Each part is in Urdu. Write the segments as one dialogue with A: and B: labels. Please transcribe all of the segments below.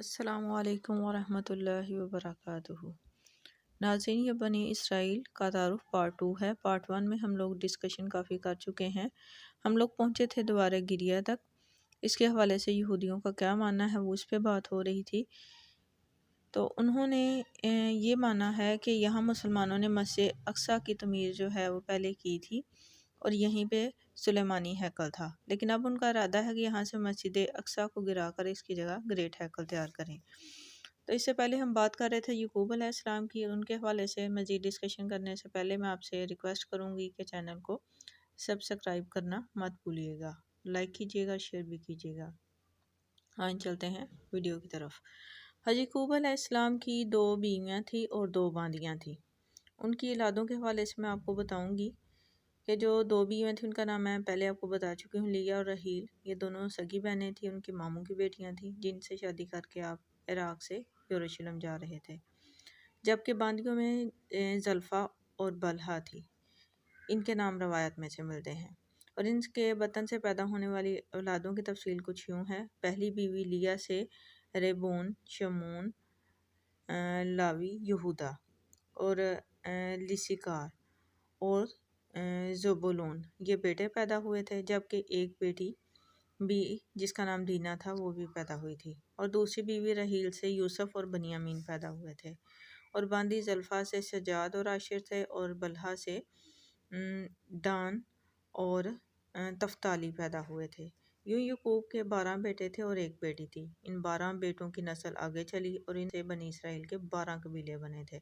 A: السلام علیکم ورحمۃ اللہ وبرکاتہ۔ ناظرین، یہ بنی اسرائیل کا تعارف پارٹ 2 ہے۔ پارٹ 1 میں ہم لوگ ڈسکشن کافی کر چکے ہیں۔ ہم لوگ پہنچے تھے دوبارہ گریہ تک۔ اس کے حوالے سے یہودیوں کا کیا ماننا ہے وہ اس پہ بات ہو رہی تھی۔ تو انہوں نے یہ مانا ہے کہ یہاں مسلمانوں نے مسجد اقصیٰ کی تعمیر جو ہے وہ پہلے کی تھی اور یہیں پہ سلیمانی ہیکل تھا، لیکن اب ان کا ارادہ ہے کہ یہاں سے مسجد اقصیٰ کو گرا کر اس کی جگہ گریٹ ہیکل تیار کریں۔ تو اس سے پہلے ہم بات کر رہے تھے یعقوب علیہ السلام کی، ان کے حوالے سے مزید ڈسکشن کرنے سے پہلے میں آپ سے ریکویسٹ کروں گی کہ چینل کو سبسکرائب کرنا مت بھولیے گا، لائک کیجیے گا، شیئر بھی کیجیے گا۔ ہاں چلتے ہیں ویڈیو کی طرف۔ حضرت یعقوب علیہ السلام کی 2 بیویاں تھیں اور 2 باندیاں تھیں۔ ان کی اولادوں کے حوالے سے میں آپ کو بتاؤں گی کہ جو 2 بیویاں تھیں ان کا نام میں پہلے آپ کو بتا چکی ہوں، لیا اور رحیل۔ یہ دونوں سگی بہنیں تھیں، ان کے ماموں کی بیٹیاں تھیں جن سے شادی کر کے آپ عراق سے یروشلم جا رہے تھے۔ جبکہ باندیوں میں زلفہ اور بلہا تھی، ان کے نام روایت میں سے ملتے ہیں۔ اور ان کے بطن سے پیدا ہونے والی اولادوں کی تفصیل کچھ یوں ہے۔ پہلی بیوی لیا سے ریبون، شمون، لاوی، یہودا اور لسکار اور زبولون یہ بیٹے پیدا ہوئے تھے، جبکہ ایک بیٹی بھی جس کا نام دینا تھا وہ بھی پیدا ہوئی تھی۔ اور دوسری بیوی رحیل سے یوسف اور بنیامین پیدا ہوئے تھے۔ اور باندی زلفہ سے سجاد اور عاشر تھے، اور بلہا سے دان اور تفتالی پیدا ہوئے تھے۔ یوں یعقوب کے 12 بیٹے تھے اور ایک بیٹی تھی۔ ان 12 بیٹوں کی نسل آگے چلی اور ان سے بنی اسرائیل کے 12 قبیلے بنے تھے۔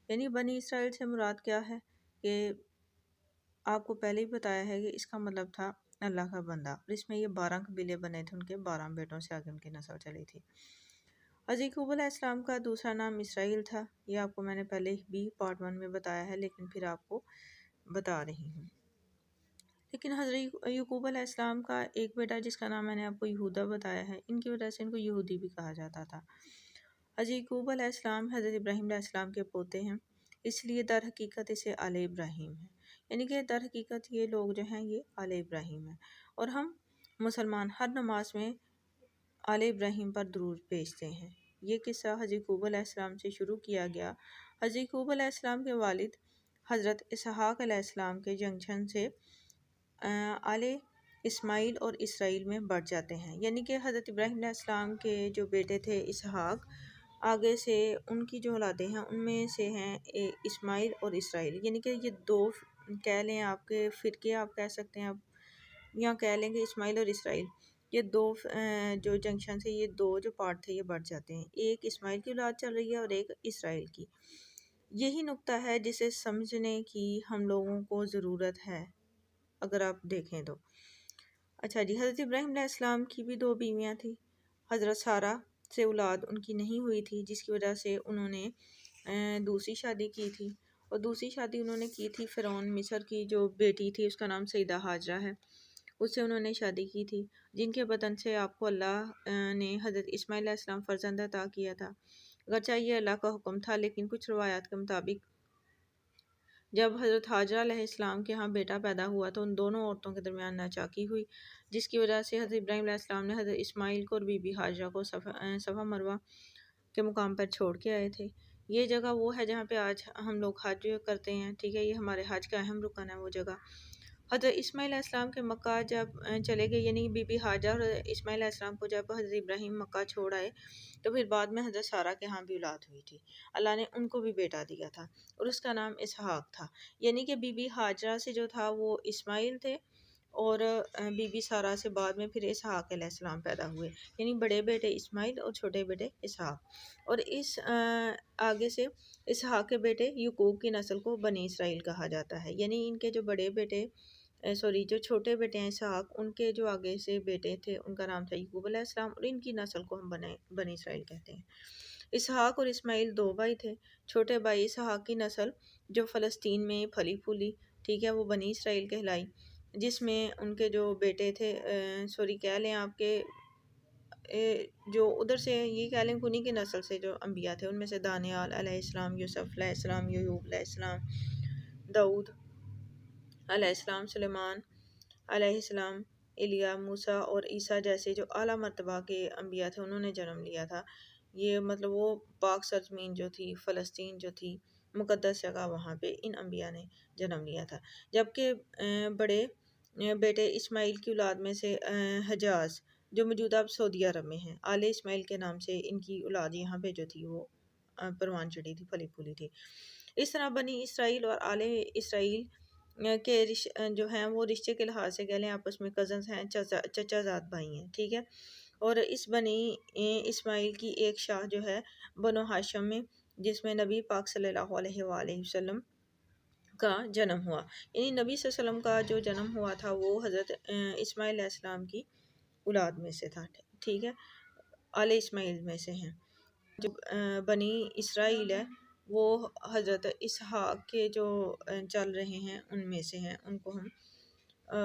A: یعنی بنی اسرائیل سے مراد کیا ہے کہ آپ کو پہلے ہی بتایا ہے کہ اس کا مطلب تھا اللہ کا بندہ، اور اس میں یہ 12 قبیلے بنے تھے، ان کے 12 بیٹوں سے آگے ان کی نسل چلی تھی۔ حضرت یعقوب علیہ السلام کا دوسرا نام اسرائیل تھا، یہ آپ کو میں نے پہلے بھی پارٹ 1 میں بتایا ہے، لیکن پھر آپ کو بتا رہی ہوں۔ لیکن حضرت یعقوب علیہ السلام کا ایک بیٹا جس کا نام میں نے آپ کو یہودا بتایا ہے، ان کی وجہ سے ان کو یہودی بھی کہا جاتا تھا۔ حضرت یعقوب علیہ السلام حضرت ابراہیم علیہ السلام کے پوتے ہیں، اس لیے در حقیقت اسے آل ابراہیم ہے، یعنی کہ در حقیقت یہ لوگ جو ہیں یہ آل ابراہیم ہیں۔ اور ہم مسلمان ہر نماز میں آل ابراہیم پر درود بھیجتے ہیں۔ یہ قصہ حضرت یعقوب علیہ السلام سے شروع کیا گیا۔ حضرت یعقوب علیہ السلام کے والد حضرت اسحاق علیہ السلام کے جنکشن سے آل اسماعیل اور اسرائیل میں بڑھ جاتے ہیں، یعنی کہ حضرت ابراہیم علیہ السلام کے جو بیٹے تھے اسحاق، آگے سے ان کی جو اولادیں ہیں ان میں سے ہیں اسماعیل اور اسرائیل، یعنی کہ یہ 2 کہہ لیں آپ کے فرقے آپ کہہ سکتے ہیں، آپ یہاں کہہ لیں کہ اسماعیل اور اسرائیل یہ 2 جو جنکشن سے یہ 2 جو پارٹ تھے یہ بڑھ جاتے ہیں، ایک اسماعیل کی اولاد چل رہی ہے اور ایک اسرائیل کی۔ یہی نقطہ ہے جسے سمجھنے کی ہم لوگوں کو ضرورت ہے اگر آپ دیکھیں تو۔ اچھا جی، حضرت ابراہیم علیہ السلام کی بھی 2 بیویاں تھیں۔ حضرت سارہ سے اولاد ان کی نہیں ہوئی تھی، جس کی وجہ سے انہوں نے دوسری شادی کی تھی، اور دوسری شادی انہوں نے کی تھی فرعون مصر کی جو بیٹی تھی، اس کا نام سیدہ ہاجرہ ہے، اس سے انہوں نے شادی کی تھی، جن کے بدن سے آپ کو اللہ نے حضرت اسماعیل علیہ السلام فرزند عطا کیا تھا۔ اگرچہ یہ اللہ کا حکم تھا، لیکن کچھ روایات کے مطابق جب حضرت ہاجرہ علیہ السلام کے ہاں بیٹا پیدا ہوا تو ان دونوں عورتوں کے درمیان ناچاکی ہوئی، جس کی وجہ سے حضرت ابراہیم علیہ السلام نے حضرت اسماعیل کو اور بی بی ہاجرہ کو صفا مروہ کے مقام پر چھوڑ کے آئے تھے۔ یہ جگہ وہ ہے جہاں پہ آج ہم لوگ حج کرتے ہیں، ٹھیک ہے، یہ ہمارے حج کا اہم رکن ہے وہ جگہ۔ حضرت اسماعیل علیہ السلام کے مکہ جب چلے گئے، یعنی بی بی ہاجرہ اور اسماعیل علیہ السلام کو جب حضرت ابراہیم مکہ چھوڑ آئے تو پھر بعد میں حضرت سارہ کے ہاں بھی اولاد ہوئی تھی، اللہ نے ان کو بھی بیٹا دیا تھا اور اس کا نام اسحاق تھا، یعنی کہ بی بی ہاجرہ سے جو تھا وہ اسماعیل تھے اور بی بی سارہ سے بعد میں پھر اسحاق علیہ السلام پیدا ہوئے، یعنی بڑے بیٹے اسماعیل اور چھوٹے بیٹے اسحاق، اور اس آگے سے اسحاق کے بیٹے یعقوب کی نسل کو بنی اسرائیل کہا جاتا ہے، یعنی ان کے جو بڑے بیٹے جو چھوٹے بیٹے ہیں اسحاق، ان کے جو آگے سے بیٹے تھے ان کا نام تھا یعقوب علیہ السلام، اور ان کی نسل کو ہم بنی اسرائیل کہتے ہیں۔ اسحاق اور اسماعیل 2 بھائی تھے۔ چھوٹے بھائی اسحاق کی نسل جو فلسطین میں پھلی پھولی، ٹھیک ہے، وہ بنی اسرائیل کہلائی، جس میں ان کے جو بیٹے تھے کہہ لیں آپ کے جو ادھر سے یہ کہہ لیں کنی کی نسل سے جو انبیاء تھے ان میں سے دانیال علیہ السلام، یوسف علیہ السلام، یعقوب علیہ السلام، داؤد علیہ السلام، سلیمان علیہ السلام، ایلیا، موسیٰ اور عیسیٰ جیسے جو اعلیٰ مرتبہ کے انبیاء تھے انہوں نے جنم لیا تھا۔ یہ مطلب وہ پاک سرزمین جو تھی، فلسطین جو تھی، مقدس جگہ، وہاں پہ ان انبیاء نے جنم لیا تھا۔ جبکہ بڑے بیٹے اسماعیل کی اولاد میں سے حجاز جو موجودہ اب سعودی عرب میں ہیں، آل اسماعیل کے نام سے ان کی اولاد یہاں پہ جو تھی وہ پروان چڑھی تھی، پلی پھولی تھی۔ اس طرح بنی اسرائیل اور آل اسرائیل کے جو ہیں وہ رشتے کے لحاظ سے کہہ لیں آپس میں کزنز ہیں، چچا زاد بھائی ہیں، ٹھیک ہے۔ اور اس بنی اسماعیل کی ایک شاخ جو ہے بنو ہاشم میں، جس میں نبی پاک صلی اللہ علیہ وآلہ وسلم کا جنم ہوا، یعنی نبی صلی اللہ علیہ وسلم کا جو جنم ہوا تھا وہ حضرت اسماعیل علیہ السلام کی اولاد میں سے تھا، ٹھیک ہے، آل اسماعیل میں سے ہیں۔ جو بنی اسرائیل ہے وہ حضرت اسحاق کے جو چل رہے ہیں ان میں سے ہیں، ان کو ہم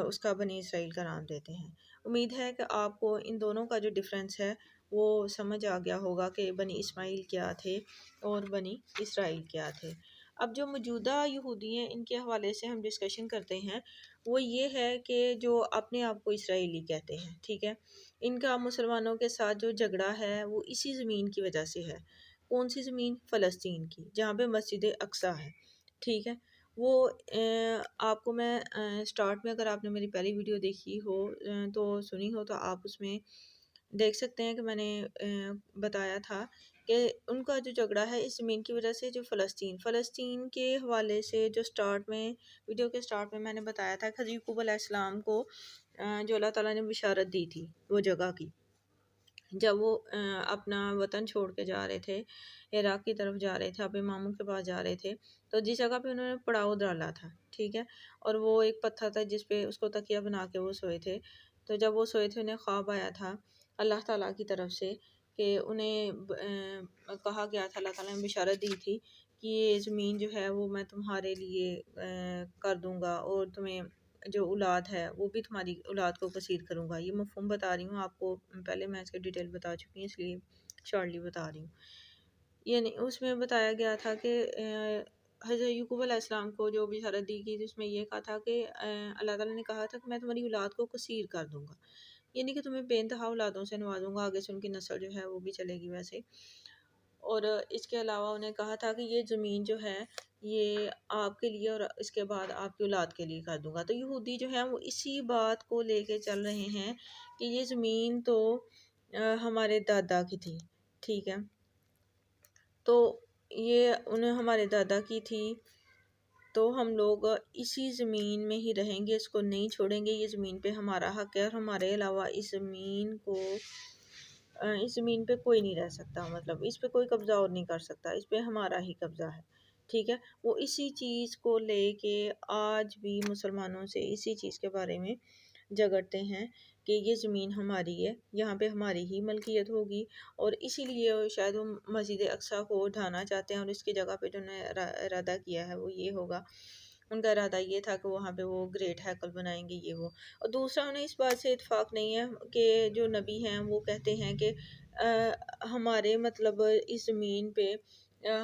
A: اس کا بنی اسرائیل کا نام دیتے ہیں۔ امید ہے کہ آپ کو ان دونوں کا جو ڈفرینس ہے وہ سمجھ آ گیا ہوگا کہ بنی اسماعیل کیا تھے اور بنی اسرائیل کیا تھے۔ اب جو موجودہ یہودی ہیں ان کے حوالے سے ہم ڈسکشن کرتے ہیں، وہ یہ ہے کہ جو اپنے آپ کو اسرائیلی کہتے ہیں، ٹھیک ہے، ان کا مسلمانوں کے ساتھ جو جھگڑا ہے وہ اسی زمین کی وجہ سے ہے۔ کون سی زمین؟ فلسطین کی، جہاں پہ مسجد اقصیٰ ہے، ٹھیک ہے۔ وہ آپ کو میں سٹارٹ میں، اگر آپ نے میری پہلی ویڈیو دیکھی ہو تو سنی ہو تو آپ اس میں دیکھ سکتے ہیں کہ میں نے بتایا تھا کہ ان کا جو جھگڑا ہے اس زمین کی وجہ سے، جو فلسطین کے حوالے سے جو سٹارٹ میں ویڈیو کے سٹارٹ میں نے بتایا تھا کہ حضرت یعقوب علیہ السلام کو جو اللہ تعالیٰ نے بشارت دی تھی وہ جگہ کی، جب وہ اپنا وطن چھوڑ کے جا رہے تھے، عراق کی طرف جا رہے تھے، اپنے ماموں کے پاس جا رہے تھے، تو جس جگہ پہ انہوں نے پڑاؤ ڈالا تھا، ٹھیک ہے، اور وہ ایک پتھر تھا جس پہ اس کو تکیہ بنا کے وہ سوئے تھے، تو جب وہ سوئے تھے انہیں خواب آیا تھا اللہ تعالیٰ کی طرف سے کہ انہیں کہا گیا تھا، اللہ تعالیٰ نے بشارت دی تھی کہ یہ زمین جو ہے وہ میں تمہارے لیے کر دوں گا، اور تمہیں جو اولاد ہے وہ بھی تمہاری اولاد کو کثیر کروں گا۔ یہ مفہوم بتا رہی ہوں آپ کو، پہلے میں اس کے ڈیٹیل بتا چکی ہوں اس لیے شارٹلی بتا رہی ہوں۔ یعنی اس میں بتایا گیا تھا کہ حضرت یعقوب علیہ السلام کو جو بشارت دی گئی، جس میں یہ کہا تھا کہ اللہ تعالیٰ نے کہا تھا کہ میں تمہاری اولاد کو کثیر کر دوں گا، یعنی کہ تمہیں بے انتہا اولادوں سے نوازوں گا، آگے سے ان کی نسل جو ہے وہ بھی چلے گی ویسے۔ اور اس کے علاوہ انہیں کہا تھا کہ یہ زمین جو ہے یہ آپ کے لیے اور اس کے بعد آپ کی اولاد کے لیے کر دوں گا۔ تو یہودی جو ہے وہ اسی بات کو لے کے چل رہے ہیں کہ یہ زمین تو ہمارے دادا کی تھی، ٹھیک ہے، تو یہ انہیں ہمارے دادا کی تھی تو ہم لوگ اسی زمین میں ہی رہیں گے، اس کو نہیں چھوڑیں گے، یہ زمین پہ ہمارا حق ہے، اور ہمارے علاوہ اس زمین پہ کوئی نہیں رہ سکتا، مطلب اس پہ کوئی قبضہ اور نہیں کر سکتا، اس پہ ہمارا ہی قبضہ ہے، ٹھیک ہے۔ وہ اسی چیز کو لے کے آج بھی مسلمانوں سے اسی چیز کے بارے میں جھگڑتے ہیں کہ یہ زمین ہماری ہے، یہاں پہ ہماری ہی ملکیت ہوگی، اور اسی لیے شاید وہ مسجد اقصیٰ کو ڈھانا چاہتے ہیں، اور اس کی جگہ پہ جو انہوں نے ارادہ کیا ہے وہ یہ ہوگا، ان کا ارادہ یہ تھا کہ وہاں پہ وہ گریٹ ہیکل بنائیں گے، یہ وہ۔ اور دوسرا انہیں اس بات سے اتفاق نہیں ہے کہ جو نبی ہیں وہ کہتے ہیں کہ ہمارے مطلب اس زمین پہ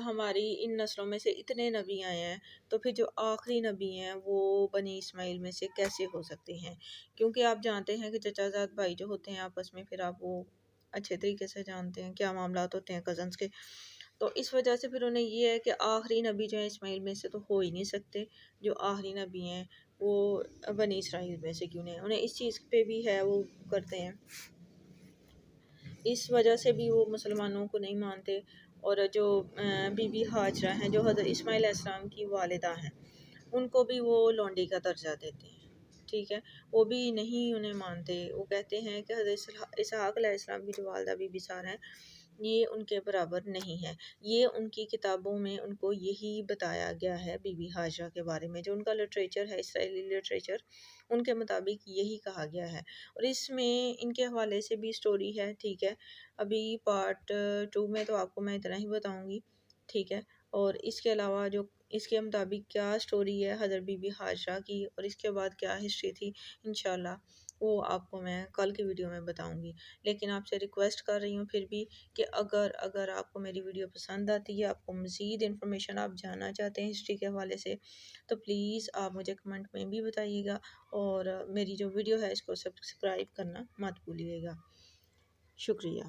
A: ہماری ان نسلوں میں سے اتنے نبی آئے ہیں، تو پھر جو آخری نبی ہیں وہ بنی اسماعیل میں سے کیسے ہو سکتے ہیں؟ کیونکہ آپ جانتے ہیں کہ چچا زاد بھائی جو ہوتے ہیں آپس میں، پھر آپ وہ اچھے طریقے سے جانتے ہیں کیا معاملات ہوتے ہیں کزنس کے، تو اس وجہ سے پھر انہیں یہ ہے کہ آخری نبی جو ہے اسماعیل میں سے تو ہو ہی نہیں سکتے، جو آخری نبی ہیں وہ بنی اسرائیل میں سے کیوں نہیں، انہیں اس چیز پہ بھی ہے وہ کرتے ہیں، اس وجہ سے بھی وہ مسلمانوں کو نہیں مانتے۔ اور جو بی بی ہاجرہ ہیں جو حضرت اسماعیل علیہ السلام کی والدہ ہیں، ان کو بھی وہ لونڈی کا درجہ دیتے ہیں، ٹھیک ہے، وہ بھی نہیں انہیں مانتے، وہ کہتے ہیں کہ حضرت اسحاق علیہ السلام کی جو والدہ بی بی سارہ ہیں یہ ان کے برابر نہیں ہے، یہ ان کی کتابوں میں ان کو یہی بتایا گیا ہے بی بی ہاجرہ کے بارے میں، جو ان کا لٹریچر ہے اسرائیلی لٹریچر، ان کے مطابق یہی کہا گیا ہے، اور اس میں ان کے حوالے سے بھی سٹوری ہے، ٹھیک ہے، ابھی پارٹ 2 میں تو آپ کو میں اتنا ہی بتاؤں گی، ٹھیک ہے، اور اس کے علاوہ جو اس کے مطابق کیا سٹوری ہے حضرت بی بی ہاجرہ کی اور اس کے بعد کیا ہسٹری تھی، انشاءاللہ وہ آپ کو میں کل کی ویڈیو میں بتاؤں گی۔ لیکن آپ سے ریکویسٹ کر رہی ہوں پھر بھی کہ اگر آپ کو میری ویڈیو پسند آتی ہے، آپ کو مزید انفارمیشن آپ جاننا چاہتے ہیں ہسٹری کے حوالے سے، تو پلیز آپ مجھے کمنٹ میں بھی بتائیے گا، اور میری جو ویڈیو ہے اس کو سبسکرائب کرنا مت بھولیے گا۔ شکریہ۔